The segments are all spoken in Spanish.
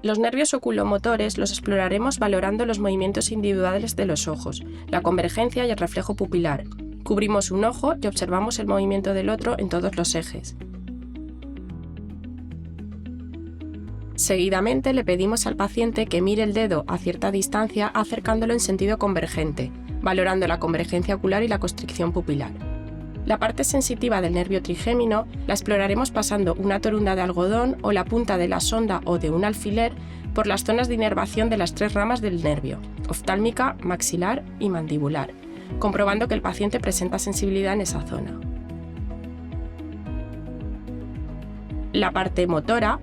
Los nervios oculomotores los exploraremos valorando los movimientos individuales de los ojos, la convergencia y el reflejo pupilar. Cubrimos un ojo y observamos el movimiento del otro en todos los ejes. Seguidamente le pedimos al paciente que mire el dedo a cierta distancia acercándolo en sentido convergente, valorando la convergencia ocular y la constricción pupilar. La parte sensitiva del nervio trigémino la exploraremos pasando una torunda de algodón o la punta de la sonda o de un alfiler por las zonas de inervación de las 3 ramas del nervio, oftálmica, maxilar y mandibular, comprobando que el paciente presenta sensibilidad en esa zona. La parte motora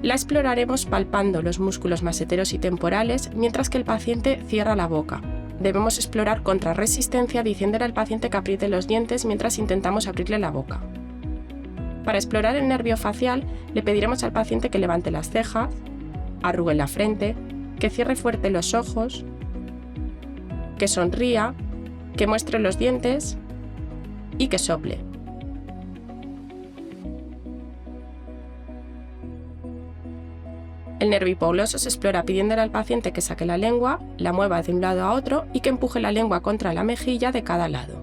la exploraremos palpando los músculos maseteros y temporales mientras que el paciente cierra la boca. Debemos explorar contrarresistencia diciéndole al paciente que apriete los dientes mientras intentamos abrirle la boca. Para explorar el nervio facial, le pediremos al paciente que levante las cejas, arrugue la frente, que cierre fuerte los ojos, que sonría, que muestre los dientes y que sople. El nervio hipogloso se explora pidiéndole al paciente que saque la lengua, la mueva de un lado a otro y que empuje la lengua contra la mejilla de cada lado.